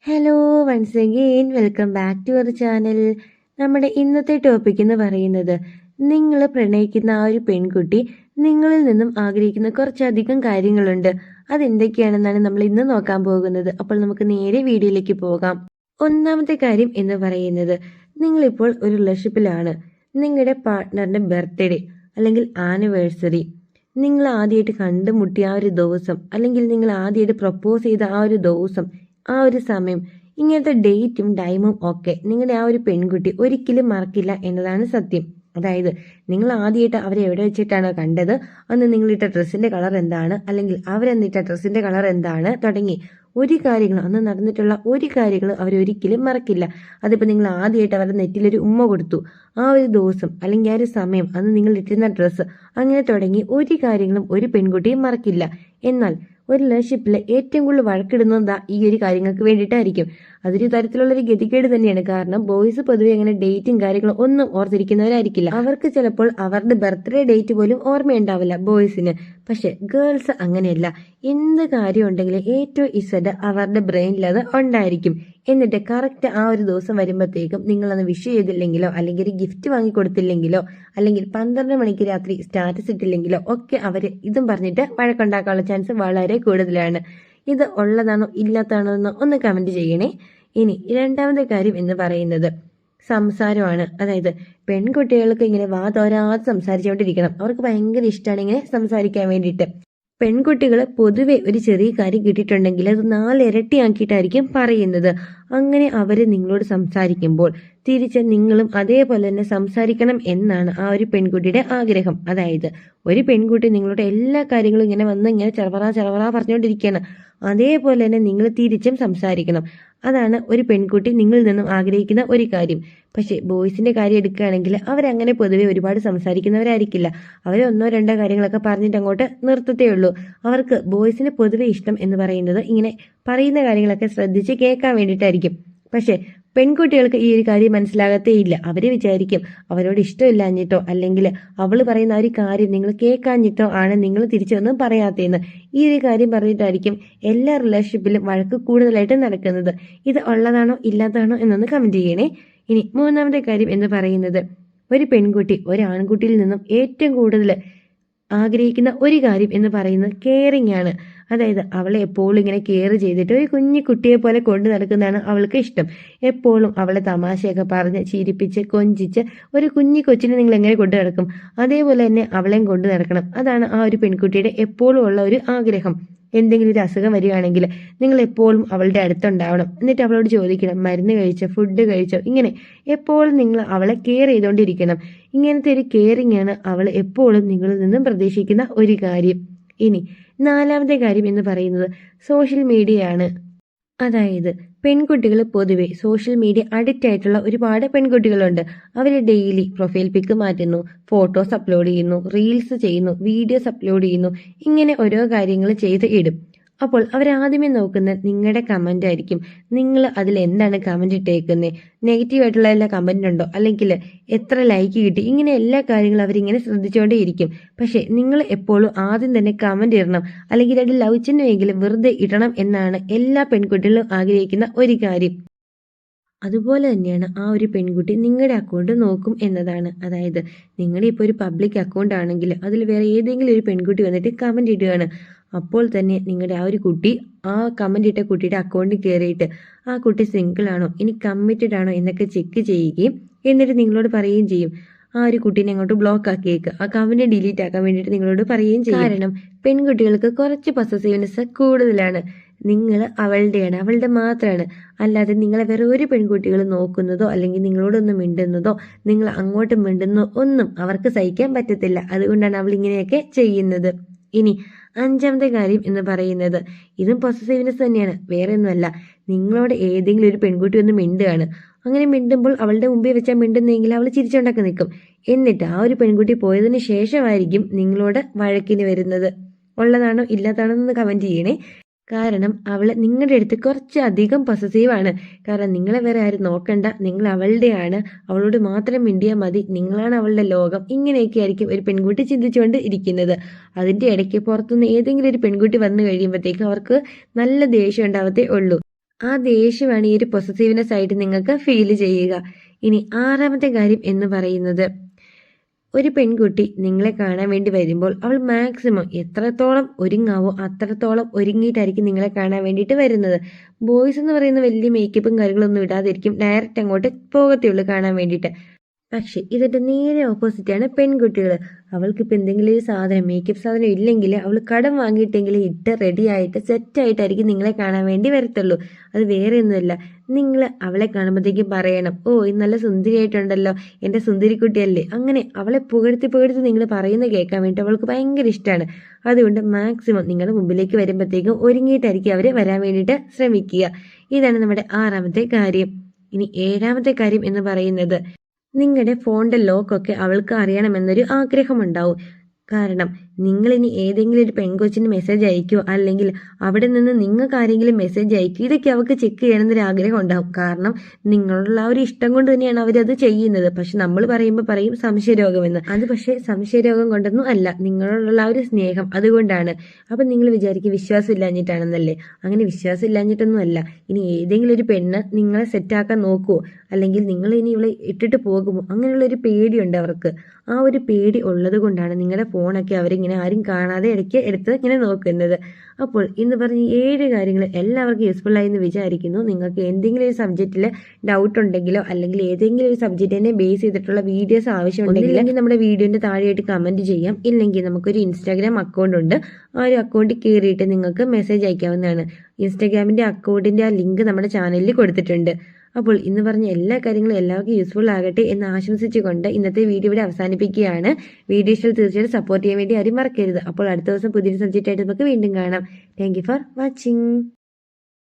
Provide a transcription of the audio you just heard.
Hello once again welcome back to our channel. നമ്മുടെ ഇന്നത്തെ topic എന്ന് പറയുന്നത്, നിങ്ങൾ പ്രണയിക്കുന്ന ആ ഒരു പെൺകുട്ടി നിങ്ങളിൽ നിന്നും ആഗ്രഹിക്കുന്ന കുറച്ചധികം കാര്യങ്ങളുണ്ട്. അതെന്തൊക്കെയാണെന്നാണ് നമ്മൾ ഇന്ന് നോക്കാൻ പോകുന്നത്. അപ്പോൾ നമുക്ക് നേരെ വീഡിയോയിലേക്ക് പോകാം. ഒന്നാമത്തെ കാര്യം എന്ന് പറയുന്നത്, നിങ്ങളിപ്പോൾ ഒരു റിലേഷൻഷിപ്പിലാണ്. നിങ്ങളുടെ പാർട്ട്ണറിന്റെ ബർത്ത്ഡേ അല്ലെങ്കിൽ ആനിവേഴ്സറി, നിങ്ങൾ ആദ്യമായിട്ട് കണ്ടുമുട്ടിയ ആ ഒരു ദിവസം, അല്ലെങ്കിൽ നിങ്ങൾ ആദ്യമായിട്ട് പ്രപ്പോസ് ചെയ്ത ആ ഒരു ദിവസം, ആ ഒരു സമയം, ഇങ്ങനത്തെ ഡേറ്റും ടൈമും ഒക്കെ നിങ്ങളുടെ ആ ഒരു പെൺകുട്ടി ഒരിക്കലും മറക്കില്ല എന്നതാണ് സത്യം. അതായത് നിങ്ങൾ ആദ്യമായിട്ട് അവരെ എവിടെ വെച്ചിട്ടാണോ കണ്ടത്, അന്ന് നിങ്ങളിട്ട ഡ്രസ്സിന്റെ കളർ എന്താണ്, അല്ലെങ്കിൽ അവരെന്നിട്ട ഡ്രസ്സിന്റെ കളർ എന്താണ്, തുടങ്ങി ഒരു കാര്യങ്ങളും, അന്ന് നടന്നിട്ടുള്ള ഒരു കാര്യങ്ങളും അവരൊരിക്കലും മറക്കില്ല. അതിപ്പോൾ നിങ്ങൾ ആദ്യമായിട്ട് അവരുടെ നെറ്റിലൊരു ഉമ്മ കൊടുത്തു, ആ ഒരു ദിവസം അല്ലെങ്കിൽ ആ ഒരു സമയം, അന്ന് നിങ്ങൾ ഇട്ടിരുന്ന ഡ്രസ്സ്, അങ്ങനെ തുടങ്ങി ഒരു കാര്യങ്ങളും ഒരു പെൺകുട്ടിയും മറക്കില്ല. എന്നാൽ ഒരു റിലേഷൻഷിപ്പിൽ ഏറ്റവും കൂടുതൽ വഴക്കിടുന്നത് ഈ ഒരു കാര്യങ്ങൾക്ക് വേണ്ടിയിട്ടായിരിക്കും. അതൊരു തരത്തിലുള്ളൊരു ഗതികേട് തന്നെയാണ്. കാരണം ബോയ്സ് പൊതുവെ അങ്ങനെ ഡേറ്റും കാര്യങ്ങളും ഒന്നും ഓർത്തിരിക്കുന്നവരായിരിക്കില്ല. അവർക്ക് ചിലപ്പോൾ അവരുടെ ബർത്ത്ഡേ ഡേറ്റ് പോലും ഓർമ്മയുണ്ടാവില്ല ബോയ്സിന്. പക്ഷെ ഗേൾസ് അങ്ങനെയല്ല. എന്ത് കാര്യം ഉണ്ടെങ്കിലും ഏറ്റവും ഇസഡ് അവരുടെ ബ്രെയിനിൽ അത് ഉണ്ടായിരിക്കും. എന്നിട്ട് കറക്റ്റ് ആ ഒരു ദിവസം വരുമ്പോഴത്തേക്കും നിങ്ങളന്ന് വിഷ് ചെയ്തില്ലെങ്കിലോ, അല്ലെങ്കിൽ ഒരു ഗിഫ്റ്റ് വാങ്ങി കൊടുത്തില്ലെങ്കിലോ, അല്ലെങ്കിൽ 12 മണിക്ക് രാത്രി സ്റ്റാറ്റസ് ഇട്ടില്ലെങ്കിലോ ഒക്കെ അവര് ഇതും പറഞ്ഞിട്ട് വഴക്കുണ്ടാക്കാനുള്ള ചാൻസ് വളരെ കൂടുതലാണ്. ഇത് ഉള്ളതാണോ ഇല്ലാത്തതാണോ എന്ന് ഒന്ന് കമന്റ് ചെയ്യണേ. ഇനി രണ്ടാമത്തെ കാര്യം എന്ന് പറയുന്നത് സംസാരമാണ്. അതായത് പെൺകുട്ടികൾക്ക് ഇങ്ങനെ വാ തോരാതെ സംസാരിച്ചുകൊണ്ടിരിക്കണം. അവർക്ക് ഭയങ്കര ഇഷ്ടമാണ് ഇങ്ങനെ സംസാരിക്കാൻ വേണ്ടിയിട്ട്. പെൺകുട്ടികൾ പൊതുവെ ഒരു ചെറിയ കാര്യം കിട്ടിയിട്ടുണ്ടെങ്കിൽ അത് 4 ഇരട്ടിയാക്കിയിട്ടായിരിക്കും പറയുന്നത്. അങ്ങനെ അവർ നിങ്ങളോട് സംസാരിക്കുമ്പോൾ തിരിച്ച് നിങ്ങളും അതേപോലെ തന്നെ സംസാരിക്കണം എന്നാണ് ആ ഒരു പെൺകുട്ടിയുടെ ആഗ്രഹം. അതായത് ഒരു പെൺകുട്ടി നിങ്ങളുടെ എല്ലാ കാര്യങ്ങളും ഇങ്ങനെ വന്ന് ഇങ്ങനെ ചെറവറ പറഞ്ഞുകൊണ്ടിരിക്കുകയാണ്, അതേപോലെ തന്നെ നിങ്ങൾ തിരിച്ചും സംസാരിക്കണം. അതാണ് ഒരു പെൺകുട്ടി നിങ്ങളിൽ നിന്നും ആഗ്രഹിക്കുന്ന ഒരു കാര്യം. പക്ഷെ ബോയ്സിന്റെ കാര്യം എടുക്കുകയാണെങ്കിൽ അവരങ്ങനെ പൊതുവെ ഒരുപാട് സംസാരിക്കുന്നവരായിരിക്കില്ല. അവർ 1-2 കാര്യങ്ങളൊക്കെ പറഞ്ഞിട്ട് അങ്ങോട്ട് നിർത്തത്തേ ഉള്ളൂ. അവർക്ക് ബോയ്സിന് പൊതുവെ ഇഷ്ടം എന്ന് പറയുന്നത് ഇങ്ങനെ പറയുന്ന കാര്യങ്ങളൊക്കെ ശ്രദ്ധിച്ച് കേൾക്കാൻ വേണ്ടിയിട്ടായിരിക്കും. പക്ഷെ പെൺകുട്ടികൾക്ക് ഈ ഒരു കാര്യം മനസ്സിലാകത്തേ ഇല്ല. അവര് വിചാരിക്കും അവരോട് ഇഷ്ടമില്ലാഞ്ഞിട്ടോ, അല്ലെങ്കിൽ അവൾ പറയുന്ന ആ ഒരു കാര്യം നിങ്ങൾ കേൾക്കാഞ്ഞിട്ടോ ആണ് നിങ്ങൾ തിരിച്ചൊന്നും പറയാത്തേന്ന്. ഈ ഒരു കാര്യം പറഞ്ഞിട്ടായിരിക്കും എല്ലാ റിലേഷൻഷിപ്പിലും വഴക്ക് കൂടുതലായിട്ട് നടക്കുന്നത്. ഇത് ഉള്ളതാണോ ഇല്ലാത്തതാണോ എന്നൊന്ന് കമന്റ് ചെയ്യണേ. ഇനി മൂന്നാമത്തെ കാര്യം എന്ന് പറയുന്നത്, ഒരു പെൺകുട്ടി ഒരു ആൺകുട്ടിയിൽ നിന്നും ഏറ്റവും കൂടുതൽ ആഗ്രഹിക്കുന്ന ഒരു കാര്യം എന്ന് പറയുന്നത് കെയറിങ് ആണ്. അതായത് അവളെ എപ്പോഴും ഇങ്ങനെ കെയർ ചെയ്തിട്ട് ഒരു കുഞ്ഞു കുട്ടിയെ പോലെ കൊണ്ടു നടക്കുന്നതാണ് അവൾക്ക് ഇഷ്ടം. എപ്പോഴും അവളെ തമാശയൊക്കെ പറഞ്ഞ് ചിരിപ്പിച്ച് കൊഞ്ചിച്ച് ഒരു കുഞ്ഞു കൊച്ചിനെ നിങ്ങൾ എങ്ങനെ കൊണ്ടു നടക്കും, അതേപോലെ തന്നെ അവളെയും കൊണ്ടു നടക്കണം. അതാണ് ആ ഒരു പെൺകുട്ടിയുടെ എപ്പോഴും ഉള്ള ഒരു ആഗ്രഹം. എന്തെങ്കിലും ഒരു അസുഖം വരികയാണെങ്കിൽ നിങ്ങൾ എപ്പോഴും അവളുടെ അടുത്തുണ്ടാവണം. എന്നിട്ട് അവളോട് ചോദിക്കണം, മരുന്ന് കഴിച്ചോ, ഫുഡ് കഴിച്ചോ, ഇങ്ങനെ എപ്പോഴും നിങ്ങൾ അവളെ കെയർ ചെയ്തുകൊണ്ടിരിക്കണം. ഇങ്ങനത്തെ ഒരു കെയറിങ് ആണ് അവൾ എപ്പോഴും നിങ്ങളിൽ നിന്നും പ്രതീക്ഷിക്കുന്ന ഒരു കാര്യം. ഇനി നാലാമത്തെ കാര്യം എന്ന് പറയുന്നത് സോഷ്യൽ മീഡിയ ആണ്. അതായത് പെൺകുട്ടികൾ പൊതുവെ സോഷ്യൽ മീഡിയ അഡിക്റ്റ് ആയിട്ടുള്ള ഒരുപാട് പെൺകുട്ടികളുണ്ട്. അവർ ഡെയിലി പ്രൊഫൈൽ പിക്ക് മാറ്റുന്നു, ഫോട്ടോസ് അപ്ലോഡ് ചെയ്യുന്നു, റീൽസ് ചെയ്യുന്നു, വീഡിയോസ് അപ്ലോഡ് ചെയ്യുന്നു, ഇങ്ങനെ ഓരോ കാര്യങ്ങൾ ചെയ്ത് ഇടും. അപ്പോൾ അവരാദ്യമേ നോക്കുന്നത് നിങ്ങളുടെ കമന്റ് ആയിരിക്കും. നിങ്ങൾ അതിൽ എന്താണ് കമന്റ് ഇട്ടേക്കുന്നത്, നെഗറ്റീവ് ആയിട്ടുള്ള എല്ലാ കമന്റ് ഉണ്ടോ, അല്ലെങ്കിൽ എത്ര ലൈക്ക് കിട്ടി, ഇങ്ങനെ എല്ലാ കാര്യങ്ങളും അവരിങ്ങനെ ശ്രദ്ധിച്ചുകൊണ്ടേയിരിക്കും. പക്ഷെ നിങ്ങൾ എപ്പോഴും ആദ്യം തന്നെ കമന്റ് ഇടണം, അല്ലെങ്കിൽ അത് ലവ് ചിഹ്നമെങ്കിലും വെറുതെ ഇടണം എന്നാണ് എല്ലാ പെൺകുട്ടികളും ആഗ്രഹിക്കുന്ന ഒരു കാര്യം. അതുപോലെ തന്നെയാണ് ആ ഒരു പെൺകുട്ടി നിങ്ങളുടെ അക്കൗണ്ട് നോക്കും എന്നതാണ്. അതായത് നിങ്ങളുടെ ഇപ്പോൾ ഒരു പബ്ലിക് അക്കൗണ്ട് ആണെങ്കിൽ അതിൽ വേറെ ഏതെങ്കിലും ഒരു പെൺകുട്ടി വന്നിട്ട് കമന്റ് ഇടുകയാണ്, അപ്പോൾ തന്നെ നിങ്ങളുടെ ആ ഒരു കുട്ടി ആ കമന്റ് ഇട്ട കുട്ടിയുടെ അക്കൗണ്ടിൽ കയറിയിട്ട് ആ കുട്ടി സിംഗിൾ ആണോ ഇനി കമ്മിറ്റഡ് ആണോ എന്നൊക്കെ ചെക്ക് ചെയ്യുകയും എന്നിട്ട് നിങ്ങളോട് പറയുകയും ചെയ്യും. ആ ഒരു കുട്ടീനെ അങ്ങോട്ട് ബ്ലോക്ക് ആക്കിയേക്ക്, ആ കമന്റ് ഡിലീറ്റ് ആക്കാൻ വേണ്ടിയിട്ട് നിങ്ങളോട് പറയുകയും ചെയ്യും. കാരണം പെൺകുട്ടികൾക്ക് കുറച്ച് പൊസസീവ്നെസ് കൂടുതലാണ്. നിങ്ങൾ അവളുടെയാണ്, അവളുടെ മാത്രമാണ്. അല്ലാതെ നിങ്ങളെ വേറെ ഒരു പെൺകുട്ടികൾ നോക്കുന്നതോ അല്ലെങ്കിൽ നിങ്ങളോടൊന്ന് മിണ്ടുന്നതോ നിങ്ങൾ അങ്ങോട്ട് മിണ്ടുന്നതോ ഒന്നും അവർക്ക് സഹിക്കാൻ പറ്റത്തില്ല. അതുകൊണ്ടാണ് അവൾ ഇങ്ങനെയൊക്കെ ചെയ്യുന്നത്. ഇനി അഞ്ചാമത്തെ കാര്യം എന്ന് പറയുന്നത്, ഇതും പൊസസീവ്നെസ് തന്നെയാണ്, വേറെ ഒന്നുമല്ല. നിങ്ങളോട് ഏതെങ്കിലും ഒരു പെൺകുട്ടി ഒന്ന് മിണ്ടുകയാണ്, അങ്ങനെ മിണ്ടുമ്പോൾ അവളുടെ മുമ്പിൽ വെച്ചാൽ മിണ്ടുന്നെങ്കിൽ അവൾ ചിരിച്ചുണ്ടാക്കി നിൽക്കും. എന്നിട്ട് ആ ഒരു പെൺകുട്ടി പോയതിന് ശേഷമായിരിക്കും നിങ്ങളോട് വഴക്കിന് വരുന്നത്. ഉള്ളതാണോ ഇല്ലാത്തതാണോ എന്ന് കമന്റ് ചെയ്യണേ. കാരണം അവൾ നിങ്ങളുടെ അടുത്ത് കുറച്ച് അധികം പൊസസീവാണ്. കാരണം നിങ്ങളെ വേറെ ആരും നോക്കണ്ട, നിങ്ങൾ അവളുടെയാണ്, അവളോട് മാത്രം മിണ്ടിയാൽ മതി, നിങ്ങളാണ് അവളുടെ ലോകം, ഇങ്ങനെയൊക്കെ ആയിരിക്കും ഒരു പെൺകുട്ടി ചിന്തിച്ചുകൊണ്ട് ഇരിക്കുന്നത്. അതിന്റെ ഇടയ്ക്ക് പുറത്തുനിന്ന് ഏതെങ്കിലും ഒരു പെൺകുട്ടി വന്നു കഴിയുമ്പോഴത്തേക്ക് അവർക്ക് നല്ല ദേഷ്യം ഉണ്ടാവത്തേ ഉള്ളൂ. ആ ദേഷ്യമാണ് ഈ ഒരു പൊസസീവ്നെസ് ആയിട്ട് നിങ്ങൾക്ക് ഫീൽ ചെയ്യുക. ഇനി 6ാമത്തെ കാര്യം എന്ന് പറയുന്നത്, ഒരു പെൺകുട്ടി നിങ്ങളെ കാണാൻ വേണ്ടി വരുമ്പോൾ അവൾ മാക്സിമം എത്രത്തോളം ഒരുങ്ങാവോ അത്രത്തോളം ഒരുങ്ങിയിട്ടായിരിക്കും നിങ്ങളെ കാണാൻ വേണ്ടിയിട്ട് വരുന്നത്. ബോയ്സ് എന്ന് പറയുന്ന വലിയ മേക്കപ്പും കാര്യങ്ങളൊന്നും ഇടാതിരിക്കും ഡയറക്റ്റ് അങ്ങോട്ട് പോകത്തുള്ളൂ കാണാൻ വേണ്ടിയിട്ട്. പക്ഷെ ഇതിന്റെ നേരെ ഓപ്പോസിറ്റാണ് പെൺകുട്ടികൾ. അവൾക്കിപ്പോൾ എന്തെങ്കിലും ഒരു സാധനം മേക്കപ്പ് സാധനം ഇല്ലെങ്കിൽ അവൾ കടം വാങ്ങിയിട്ടെങ്കിലും ഇട്ട് റെഡി ആയിട്ട് സെറ്റായിട്ടായിരിക്കും നിങ്ങളെ കാണാൻ വേണ്ടി വരത്തുള്ളൂ. അത് വേറെ ഒന്നുമല്ല, നിങ്ങൾ അവളെ കാണുമ്പോഴത്തേക്കും പറയണം, ഓ ഇത് നല്ല സുന്ദരിയായിട്ടുണ്ടല്ലോ, എൻ്റെ സുന്ദരിക്കുട്ടിയല്ലേ. അങ്ങനെ അവളെ പുകഴ്ത്തി പുകഴ്ത്തി നിങ്ങൾ പറയുന്നത് കേൾക്കാൻ വേണ്ടി അവൾക്ക് ഭയങ്കര ഇഷ്ടമാണ്. അതുകൊണ്ട് മാക്സിമം നിങ്ങളുടെ മുമ്പിലേക്ക് വരുമ്പോഴത്തേക്കും ഒരുങ്ങിയിട്ടായിരിക്കും അവർ വരാൻ വേണ്ടിയിട്ട് ശ്രമിക്കുക. ഇതാണ് നമ്മുടെ 6ാമത്തെ കാര്യം. ഇനി 7ാമത്തെ കാര്യം എന്ന് പറയുന്നത്, നിങ്ങളുടെ ഫോണിൻ്റെ ലോക്കൊക്കെ അവൾക്ക് അറിയണമെന്നൊരു ആഗ്രഹമുണ്ടാവും. കാരണം നിങ്ങളിനി ഏതെങ്കിലും ഒരു പെൺകൊച്ചിന് മെസ്സേജ് അയക്കുകയോ അല്ലെങ്കിൽ അവിടെ നിന്ന് നിങ്ങൾക്ക് ആരെങ്കിലും മെസ്സേജ് അയക്കുകയോ ഇതൊക്കെ അവൾക്ക് ചെക്ക് ചെയ്യണമെന്നൊരു ആഗ്രഹം ഉണ്ടാവും. കാരണം നിങ്ങളുള്ള ആ ഒരു ഇഷ്ടം കൊണ്ട് തന്നെയാണ് അവരത് ചെയ്യുന്നത്. പക്ഷെ നമ്മൾ പറയുമ്പോൾ പറയും സംശയരോഗമെന്ന്. അത് പക്ഷേ സംശയരോഗം കൊണ്ടൊന്നും അല്ല, നിങ്ങളോടുള്ള ആ ഒരു സ്നേഹം അതുകൊണ്ടാണ്. അപ്പം നിങ്ങൾ വിചാരിക്കും വിശ്വാസം ഇല്ലാഞ്ഞിട്ടാണെന്നല്ലേ. അങ്ങനെ വിശ്വാസം ഇല്ലാഞ്ഞിട്ടൊന്നും അല്ല. ഇനി ഏതെങ്കിലും ഒരു പെണ്ണ് നിങ്ങളെ സെറ്റാക്കാൻ നോക്കുമോ അല്ലെങ്കിൽ നിങ്ങൾ ഇനി ഇവളെ ഇട്ടിട്ട് പോകുമോ അങ്ങനെയുള്ളൊരു പേടിയുണ്ട് അവർക്ക്. ആ ഒരു പേടി ഉള്ളത് കൊണ്ടാണ് നിങ്ങളുടെ ഫോണൊക്കെ അവരിങ്ങനെ ആരും കാണാതെ ഇടയ്ക്ക് എടുത്ത് ഇങ്ങനെ നോക്കുന്നത്. അപ്പോൾ ഇന്ന് പറഞ്ഞ 7 കാര്യങ്ങൾ എല്ലാവർക്കും യൂസ്ഫുൾ ആയി എന്ന് വിചാരിക്കുന്നു. നിങ്ങൾക്ക് എന്തെങ്കിലും ഒരു സബ്ജക്റ്റിൽ ഡൗട്ട് ഉണ്ടെങ്കിലോ അല്ലെങ്കിൽ ഏതെങ്കിലും ഒരു സബ്ജക്റ്റിനെ ബേസ് ചെയ്തിട്ടുള്ള വീഡിയോസ് ആവശ്യമുണ്ടെങ്കിൽ നമ്മുടെ വീഡിയോന്റെ താഴെയായിട്ട് കമന്റ് ചെയ്യാം. ഇല്ലെങ്കിൽ നമുക്കൊരു ഇൻസ്റ്റാഗ്രാം അക്കൗണ്ട് ഉണ്ട്. ആ ഒരു അക്കൗണ്ടിൽ കയറിയിട്ട് നിങ്ങൾക്ക് മെസ്സേജ് അയക്കാവുന്നതാണ്. ഇൻസ്റ്റാഗ്രാമിന്റെ അക്കൗണ്ടിന്റെ ആ ലിങ്ക് നമ്മുടെ ചാനലിൽ കൊടുത്തിട്ടുണ്ട്. അപ്പോൾ ഇന്ന് പറഞ്ഞ എല്ലാ കാര്യങ്ങളും എല്ലാവർക്കും യൂസ്ഫുൾ ആകട്ടെ എന്ന് ആശംസിച്ചുകൊണ്ട് ഇന്നത്തെ വീഡിയോ ഇവിടെ അവസാനിപ്പിക്കുകയാണ്. വീഡിയോ ഇഷ്ടം തീർച്ചയായിട്ടും സപ്പോർട്ട് ചെയ്യാൻ വേണ്ടി ആരും മറക്കരുത്. അപ്പോൾ അടുത്ത ദിവസം പുതിയൊരു സബ്ജക്റ്റ് ആയിട്ട് നമുക്ക് വീണ്ടും കാണാം. Thank you for watching.